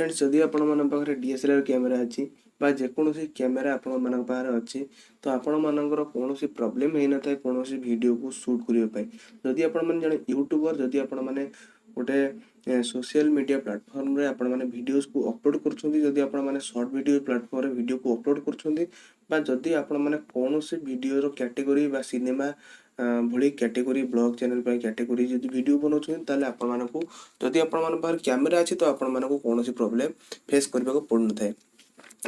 Friends जदि आपण मन पाखे डीएसएलआर कैमेरा अच्छी जेकोसी कैमेरा आपण मन पाखे अच्छी तो आपण मनकर कौन प्रॉब्लम होना था कौन वीडियो को शूट करने जदि आपण मैंने जड़े यूट्यूबर जदि आपण मैंने गोटे सोशल मीडिया प्लेटफॉर्म रे आपण मैंने वीडियोस को अपलोड करछोंती आपण मैंने शॉर्ट वीडियो प्लेटफॉर्म रे वीडियो को अपलोड करछोंती जदि आपण मैंने कौन वीडियो रो कैटेगरी बा सिनेमा भली कैटेगरी ब्लॉग चैनल पर कैटेगरी जदि वीडियो बनाउछन ताले आपण मानको जदि आपण मन पर कैमरा अछि तो आपण मानको कोनोसी प्रॉब्लम फेस करबा को पड़ न थाए।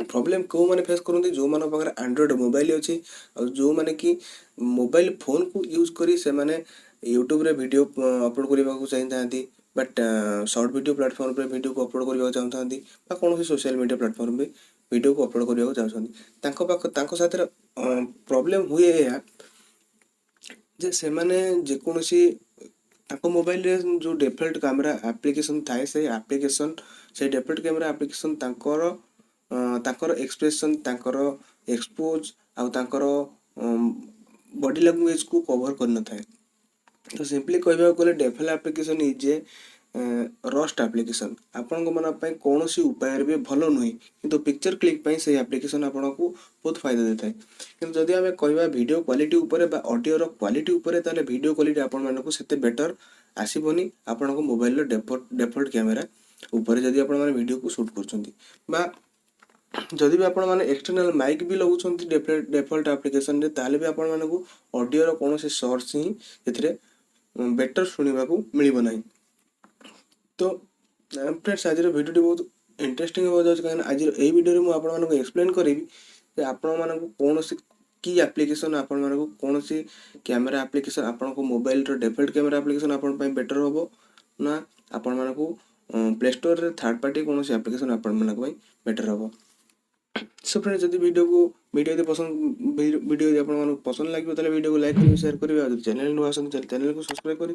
प्रॉब्लम को माने फेस करते जो मान पाखे एंड्रॉइड मोबाइल अच्छी और जो माने कि मोबाइल फोन को यूज करी से माने यूट्यूब रे वीडियो अपलोड करने को चाहिए बट शॉर्ट वीडियो प्लेटफॉर्म पे वीडियो को अपलोड करने चाहते कौन सोशल मीडिया प्लेटफॉर्म पे वीडियो को अपलोड करने चाहते साथ प्रॉब्लम हुए या जे से माने जेकोसी मोबाइल रे जो डिफॉल्ट कैमरा एप्लिकेशन थाए से एप्लिकेशन से डिफॉल्ट कैमरा एप्लिकेशन ताकर एक्सप्रेशन ताकर एक्सपोज आउ ताकर बॉडी लैंग्वेज को कवर कर न थाए। तो सिंपली कहबा गले default application is a rust application आपण मन कौन उपाय भी भल नुहे कि पिक्चर क्लिक से एप्लिकेशन आपन को बहुत फायदा देता है कि जदि आम कह वीडियो क्वालिटी उपर बा ऑडियो रो क्वालिटी उपर ताले वीडियो क्वालिटी आपण मन को सेते बेटर आसीबनी आपण को मोबाइल रो डिफॉल्ट कैमरा उपर जदि आपण मन वीडियो को शूट करछंती बा जदि भी आपण माने एक्सटर्नल माइक भी लगुछंती डिफॉल्ट एप्लिकेशन रे ताले भी आपण मन को ऑडियो रो कोनोसी सोर्स ही एथरे बेटर सुनिबा को मिलिबो नाही। तो फ्रेंड्स आज वीडियो बहुत इंटरेस्टिंग हो जाए कहीं आज यही वीडियो में आपको एक्सप्लेन करी कि आपण मानक कौन की एप्लिकेशन आपण मानक कौन कैमरा एप्लिकेशन आपण को मोबाइल रो डिफॉल्ट कैमरा एप्लिकेशन आपण पई बेटर होबो ना आपण मानक प्ले स्टोर रे थर्ड पार्टी कौन एप्लिकेशन आपण मानक पई बेटर होबो। सो फ्रेंड्स जदि वीडियो पसंद वीडियो आपण मानक पसंद लागियो ताले वीडियो को लाइक करियो शेयर करियो और चैनल नु आसन चैनल को सब्सक्राइब करी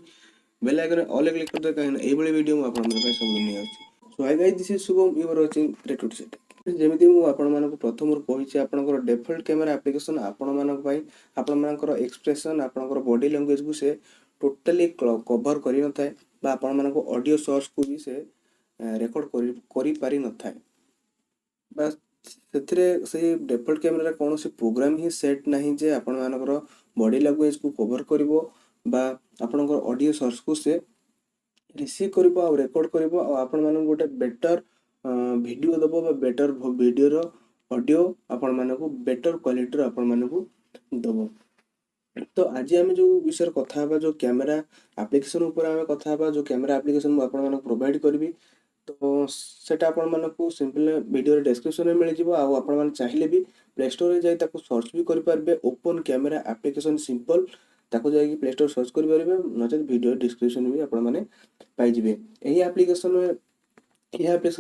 बेल आइकन ऑल क्लिक कर दे कहीं एई बळे वीडियो म आपण मन सब दुनिया अछि। So hi guys this is Shubham you are watching great Odisha tech. जेमिति मु आपण मानक प्रथम कहि आपनकर डिफॉल्ट कैमरा एप्लिकेशन आपण मानक पई आपण मानकर एक्सप्रेशन आपनकर बॉडी लैंग्वेज को से टोटली कवर करि न थाए बा आपण मानक ऑडियो सोर्स को भी से रिकॉर्ड करि पारि न थाए बस सेथिरे से डिफॉल्ट कैमरा कौन प्रोग्राम ही सेट नहीं जे आपण मानकर बॉडी लैंग्वेज को कवर करिवो बा आपनकर ऑडियो सोर्स को से रिसीव करिवो और रिकॉर्ड करिवो और आपण मानक गोटे बेटर वीडियो दबो बा बेटर वीडियो रो ऑडियो आपण मानक बेटर क्वालिटी रो आपण मानक दबो। तो आज आम जो विषय कथा बा जो कैमरा एप्लिकेशन ऊपर आम कथा बा जो कैमरा एप्लिकेशन मु आपण मानक प्रोवाइड करबी तो सेटा आपण मानक सिंपल वीडियो डिस्क्रिप्शन में मिल जिवो आ आपण मान चाहिले भी प्ले स्टोर रे जाई ताको सर्च भी करि पारबे ओपन कैमरा एप्लिकेशन सिंपल ताको जाई प्ले स्टोर सर्च करि पारबे नचे वीडियो डिस्क्रिप्शन भी आपण माने पाई जिवे। एही एप्लिकेशन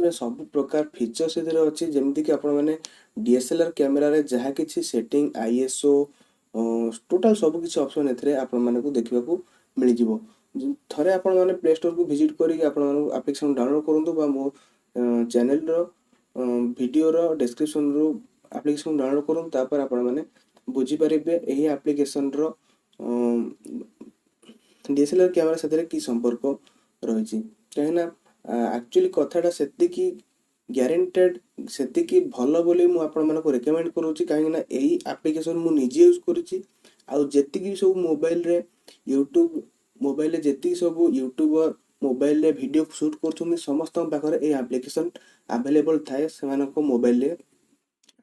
में सब प्रकार फीचर्स इधर अच्छी जमती कि आपण माने डीएसएलआर कैमरा रे जहा किछि सेटिंग आईएसओ टोटल सब किछि ऑप्शन एथरे आपण माने को देखिबा को मिल जिवो। थरे आपण माने प्ले स्टोर को विजिट करी आपण माने एप्लिकेशन डाउनलोड करंतु बा मो चैनल रो वीडियो रो डिस्क्रिप्शन रो एप्लिकेशन डाउनलोड करंतु तापर आपण माने बुझी परिबे एही एप्लिकेशन रो डीएसएलआर कैमरा साथे की संपर्क रही कहीं एक्चुअली कथाटा सेति की ग्यारंटेड सेति की भल बोली मु आपण मानको रेकमेंड करूची कहीं ना एही एप्लिकेशन मु निजे यूज करूची आ जेति की सब मोबाइल रे यूट्यूब मोबाइल रे जेति सब यूट्यूबर मोबाइल रे वीडियो शूट करछुनी समस्त पाखरे ए एप्लिकेशन अवेलेबल थाए सेमानको मोबाइल रे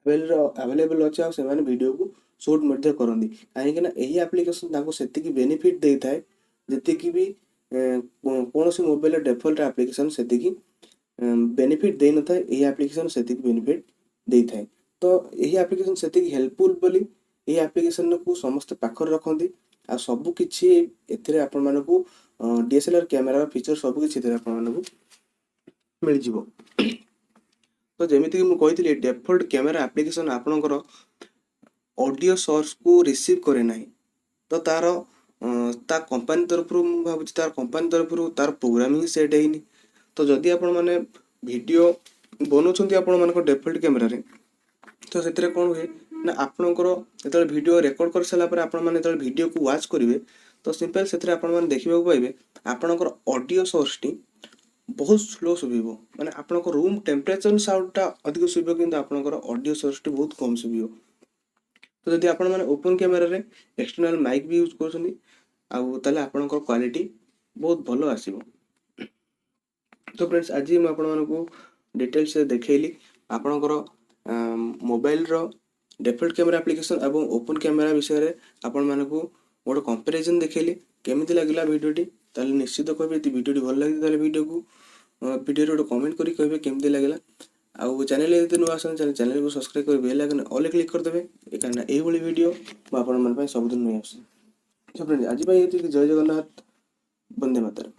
अवेलेबल अछि आ सेमाने वीडियो को शूट मध्ये करंदी कहीं ना एही एप्लिकेशन ताको सेति की बेनिफिट देई थाए जेति की भी कौन मोबाइल डिफॉल्ट एप्लिकेशन सेति की बेनिफिट दे न थाए एही एप्लिकेशन सेति की बेनिफिट दे थाए। तो एही एप्लिकेशन सेति की हेल्पफुल बोली एही एप्लिकेशन को समस्त पाखर रखंदी आ सब किछि एथिरे आपण मानकू डीएसएलआर कैमरा फीचर सब किछि एथिरे आपण मानकू मिल जिवो। तो जेमिति कि मु कहितली डिफॉल्ट कैमरा एप्लिकेशन आपनकर ऑडियो सोर्स को रिसीव करे नाही तो तार ता कंपनी तरफ भावुँ तार कंपनी तरफ तार प्रोग्राम ही सेट है तो जदि आपण माने वीडियो बनाउछंती आपण मानक डिफॉल्ट कैमरा रे तो सेतरे कोन हुए ना आपनकर जेतले वीडियो रिकॉर्ड कर सला पर आपण माने जेतले वीडियो को वॉच करिवे तो सिंपल सेतरे आपण माने देखिबा को पाइबे आपनकर ऑडियो सोर्स टी बहुत स्लो शुभिब माने आपनको रूम टेम्परेचर साउंडटा अधिक शुभिब किंतु आपनकर ऑडियो सोर्सटी बहुत कम शुभिब। तो जदि आपण माने ओपन कैमरा रे एक्सटर्नल माइक भी यूज करछनी आउ ताले आपनकर क्वालिटी बहुत भलो आसीबो। तो फ्रेंड्स आज मैं आपण मानको डिटेल्स से देखैली आपनकर मोबाइल रो डिफॉल्ट कैमरा एप्लीकेशन एवं ओपन कैमरा विषय रे आपण मानको गोटे कंपैरिजन देखैली केमिति लागला वीडियोटी ताले निश्चित कहबे यदि वीडियोटी भल लागि ताले वीडियो को वीडियो रे कमेंट करी कहबे केमिति लागला। आउ चैनल यदि नुआ आसन चैनल को सब्सक्राइब कर बेल आइकन ऑल क्लिक कर देबे एकाना एही भली वीडियो म आपण मन पय सब दिन नै आसी। तो फ्रेंड्स आज पय जय जगन्नाथ, वंदे मातरम।